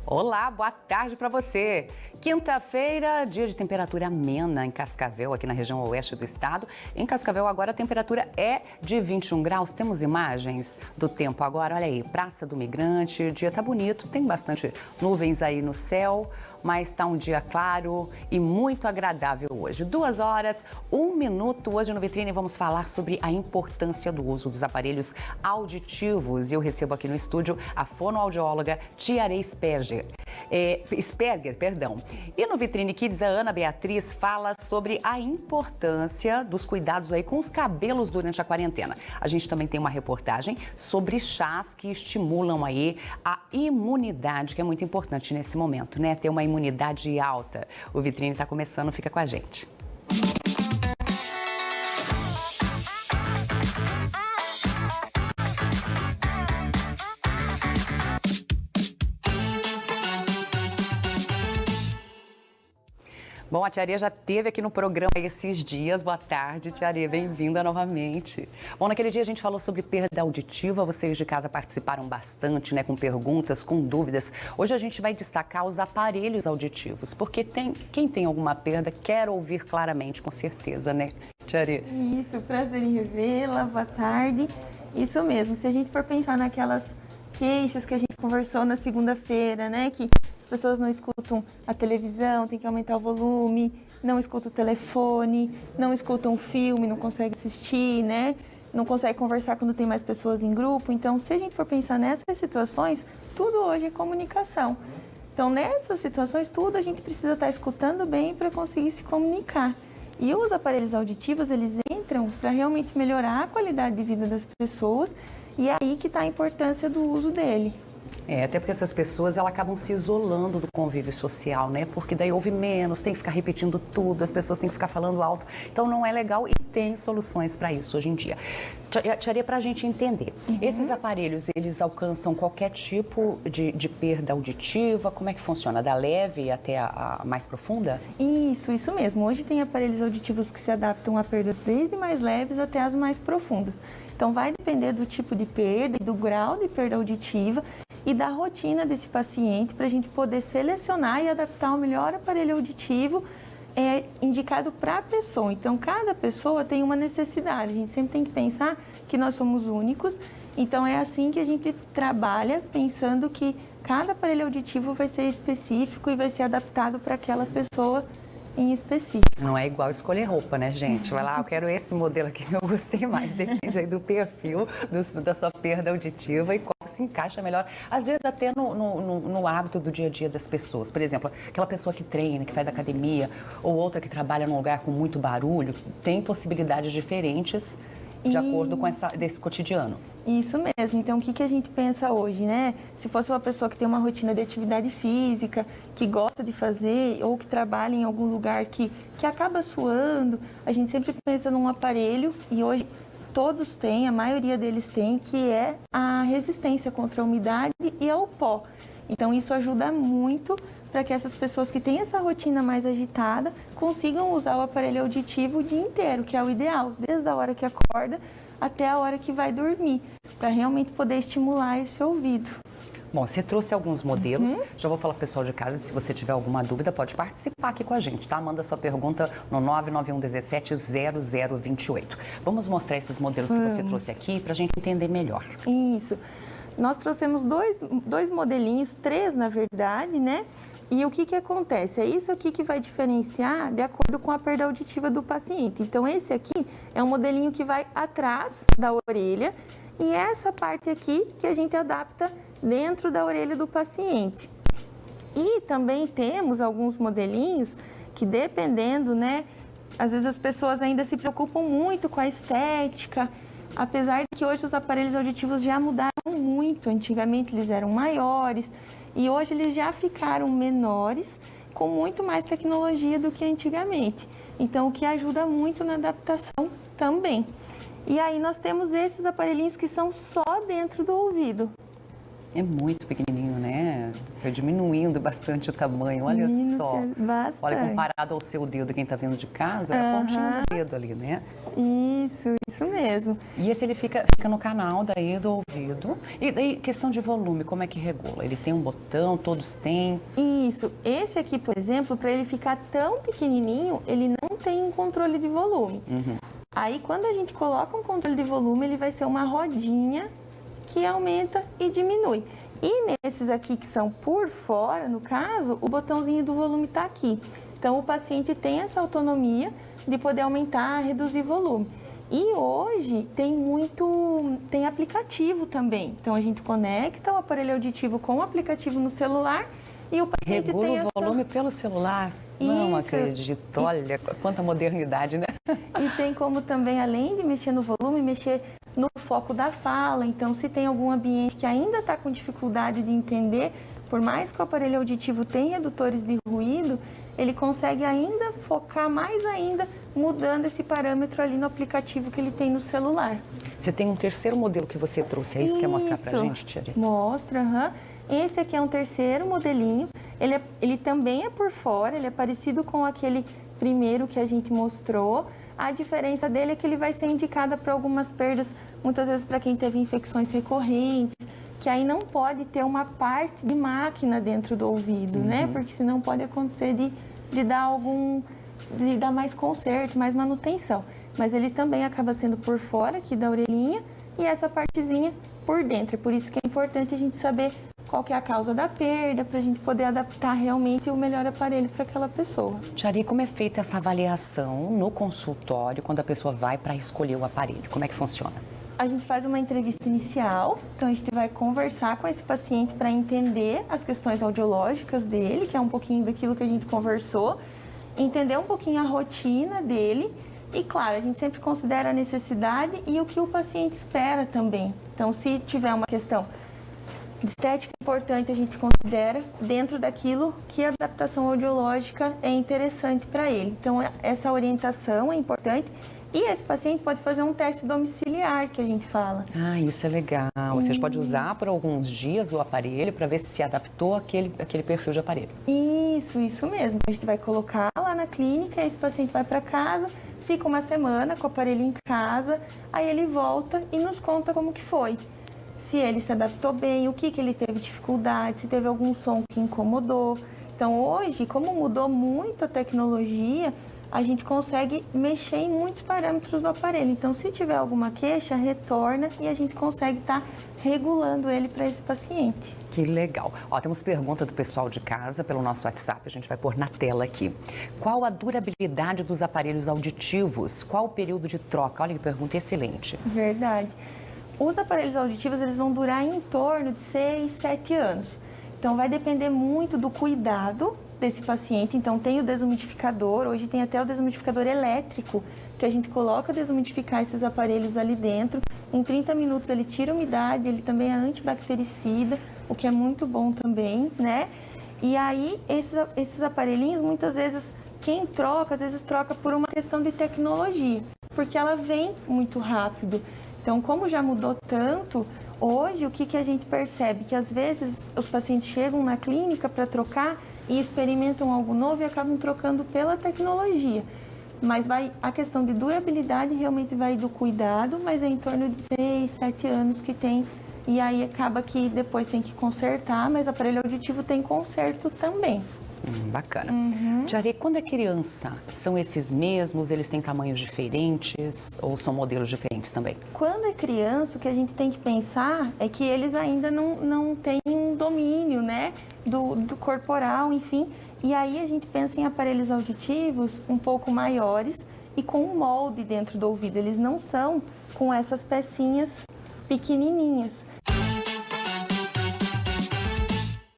Olá, boa tarde para você. Quinta-feira, dia de temperatura amena em Cascavel, aqui na região oeste do estado. Em Cascavel agora a temperatura é de 21 graus. Temos imagens do tempo agora, olha aí, Praça do Migrante, o dia tá bonito, tem bastante nuvens aí no céu, mas tá um dia claro e muito agradável hoje. 2 horas, 1 minuto. Hoje no Vitrine vamos falar sobre a importância do uso dos aparelhos auditivos. E eu recebo aqui no estúdio a fonoaudióloga Tiare Sperger. E no Vitrine Kids, a Ana Beatriz fala sobre a importância dos cuidados aí com os cabelos durante a quarentena. A gente também tem uma reportagem sobre chás que estimulam aí a imunidade, que é muito importante nesse momento, né? Ter uma imunidade alta. O Vitrine está começando, fica com a gente. Bom, a Tiare já esteve aqui no programa esses dias. Boa tarde, Tiare, bem-vinda novamente. Bom, naquele dia a gente falou sobre perda auditiva, vocês de casa participaram bastante, né, com perguntas, com dúvidas. Hoje a gente vai destacar os aparelhos auditivos, porque quem tem alguma perda quer ouvir claramente, com certeza, né, Tiare? Isso, prazer em revê-la, boa tarde. Isso mesmo, se a gente for pensar naquelas queixas que a gente conversou na segunda-feira, né, que as pessoas não escutam a televisão, tem que aumentar o volume, não escutam o telefone, não escutam o filme, não consegue assistir, né? Não consegue conversar quando tem mais pessoas em grupo. Então, se a gente for pensar nessas situações, tudo hoje é comunicação. Então, nessas situações, tudo a gente precisa estar escutando bem para conseguir se comunicar. E os aparelhos auditivos, eles entram para realmente melhorar a qualidade de vida das pessoas, e é aí que está a importância do uso dele. Até porque essas pessoas, elas acabam se isolando do convívio social, né? Porque daí ouve menos, tem que ficar repetindo tudo, as pessoas têm que ficar falando alto. Então não é legal e tem soluções para isso hoje em dia. Tiare, para a gente entender, esses aparelhos, eles alcançam qualquer tipo de perda auditiva? Como é que funciona? Da leve até a mais profunda? Isso mesmo. Hoje tem aparelhos auditivos que se adaptam a perdas desde mais leves até as mais profundas. Então vai depender do tipo de perda, do grau de perda auditiva e da rotina desse paciente para a gente poder selecionar e adaptar o melhor aparelho auditivo indicado para a pessoa. Então, cada pessoa tem uma necessidade. A gente sempre tem que pensar que nós somos únicos. Então, é assim que a gente trabalha, pensando que cada aparelho auditivo vai ser específico e vai ser adaptado para aquela pessoa em específico. Não é igual escolher roupa, né, gente? Vai lá, eu quero esse modelo aqui que eu gostei mais. Depende aí do perfil, da sua perda auditiva e qual se encaixa melhor. Às vezes até no hábito do dia a dia das pessoas. Por exemplo, aquela pessoa que treina, que faz academia, ou outra que trabalha num lugar com muito barulho, tem possibilidades diferentes de acordo com desse cotidiano. Isso mesmo. Então, o que a gente pensa hoje, né? Se fosse uma pessoa que tem uma rotina de atividade física, que gosta de fazer, ou que trabalha em algum lugar que acaba suando, a gente sempre pensa num aparelho, e hoje todos têm, a maioria deles tem, que é a resistência contra a umidade e ao pó. Então, isso ajuda muito para que essas pessoas que têm essa rotina mais agitada consigam usar o aparelho auditivo o dia inteiro, que é o ideal, desde a hora que acorda até a hora que vai dormir, para realmente poder estimular esse ouvido. Bom, você trouxe alguns modelos, já vou falar pro pessoal de casa, se você tiver alguma dúvida, pode participar aqui com a gente, tá? Manda sua pergunta no 991170028. Vamos mostrar esses modelos que você trouxe aqui para a gente entender melhor. Isso. Nós trouxemos dois modelinhos, 3 na verdade, né? E o que acontece? É isso aqui que vai diferenciar de acordo com a perda auditiva do paciente. Então, esse aqui é um modelinho que vai atrás da orelha e essa parte aqui que a gente adapta dentro da orelha do paciente. E também temos alguns modelinhos que, dependendo, né? Às vezes as pessoas ainda se preocupam muito com a estética, apesar de que hoje os aparelhos auditivos já mudaram muito. Antigamente eles eram maiores e hoje eles já ficaram menores, com muito mais tecnologia do que antigamente. Então, o que ajuda muito na adaptação também. E aí nós temos esses aparelhinhos que são só dentro do ouvido. É muito pequenininho, né? Foi diminuindo bastante o tamanho, olha só. Bastante. Olha, comparado ao seu dedo, quem está vendo de casa, é a pontinha do dedo ali, né? Isso mesmo. E esse ele fica no canal daí do ouvido. E daí, questão de volume, como é que regula? Ele tem um botão, todos têm? Isso. Esse aqui, por exemplo, para ele ficar tão pequenininho, ele não tem um controle de volume. Aí, quando a gente coloca um controle de volume, ele vai ser uma rodinha que aumenta e diminui. E nesses aqui que são por fora, no caso, o botãozinho do volume está aqui. Então, o paciente tem essa autonomia de poder aumentar, reduzir volume. E hoje tem aplicativo também. Então, a gente conecta o aparelho auditivo com o aplicativo no celular e o paciente regula tem o volume pelo celular? Não acredito. Olha, quanta modernidade, né? E tem como também, além de mexer no volume, mexer no foco da fala. Então, se tem algum ambiente que ainda está com dificuldade de entender, por mais que o aparelho auditivo tenha redutores de ruído, ele consegue ainda focar mais ainda, mudando esse parâmetro ali no aplicativo que ele tem no celular. Você tem um terceiro modelo que você trouxe, é isso que quer mostrar pra gente, Thierry? Mostra, Esse aqui é um terceiro modelinho, ele também é por fora, ele é parecido com aquele primeiro que a gente mostrou. A diferença dele é que ele vai ser indicado para algumas perdas, muitas vezes para quem teve infecções recorrentes, que aí não pode ter uma parte de máquina dentro do ouvido, né? Porque senão pode acontecer de dar mais conserto, mais manutenção. Mas ele também acaba sendo por fora aqui da orelhinha e essa partezinha por dentro. É por isso que é importante a gente saber qual que é a causa da perda, para a gente poder adaptar realmente o melhor aparelho para aquela pessoa. Thierry, como é feita essa avaliação no consultório quando a pessoa vai para escolher o aparelho? Como é que funciona? A gente faz uma entrevista inicial, então a gente vai conversar com esse paciente para entender as questões audiológicas dele, que é um pouquinho daquilo que a gente conversou, entender um pouquinho a rotina dele e, claro, a gente sempre considera a necessidade e o que o paciente espera também. Então, se tiver uma questão de estética importante, a gente considera dentro daquilo que a adaptação audiológica é interessante para ele. Então, essa orientação é importante. E esse paciente pode fazer um teste domiciliar, que a gente fala. Ah, isso é legal. Vocês podem usar por alguns dias o aparelho para ver se adaptou àquele perfil de aparelho. Isso mesmo. A gente vai colocar lá na clínica, esse paciente vai para casa, fica uma semana com o aparelho em casa, aí ele volta e nos conta como que foi. Se ele se adaptou bem, o que ele teve dificuldade, se teve algum som que incomodou. Então, hoje, como mudou muito a tecnologia, a gente consegue mexer em muitos parâmetros do aparelho. Então, se tiver alguma queixa, retorna e a gente consegue estar regulando ele para esse paciente. Que legal. Ó, temos pergunta do pessoal de casa pelo nosso WhatsApp, a gente vai pôr na tela aqui. Qual a durabilidade dos aparelhos auditivos? Qual o período de troca? Olha que pergunta excelente. Verdade. Os aparelhos auditivos, eles vão durar em torno de 6, 7 anos. Então, vai depender muito do cuidado desse paciente. Então, tem o desumidificador, hoje tem até o desumidificador elétrico, que a gente coloca a desumidificar esses aparelhos ali dentro. Em 30 minutos ele tira a umidade, ele também é antibactericida, o que é muito bom também, né? E aí, esses aparelhinhos, muitas vezes, quem troca, às vezes troca por uma questão de tecnologia, porque ela vem muito rápido. Então, como já mudou tanto, hoje o que a gente percebe? Que às vezes os pacientes chegam na clínica para trocar e experimentam algo novo e acabam trocando pela tecnologia. Mas a questão de durabilidade realmente vai do cuidado, mas é em torno de 6, 7 anos que tem. E aí acaba que depois tem que consertar, mas aparelho auditivo tem conserto também. Bacana. Thierry, quando é criança, são esses mesmos? Eles têm tamanhos diferentes ou são modelos diferentes também? Quando é criança, o que a gente tem que pensar é que eles ainda não têm um domínio, né, do corporal, enfim. E aí a gente pensa em aparelhos auditivos um pouco maiores e com um molde dentro do ouvido. Eles não são com essas pecinhas pequenininhas.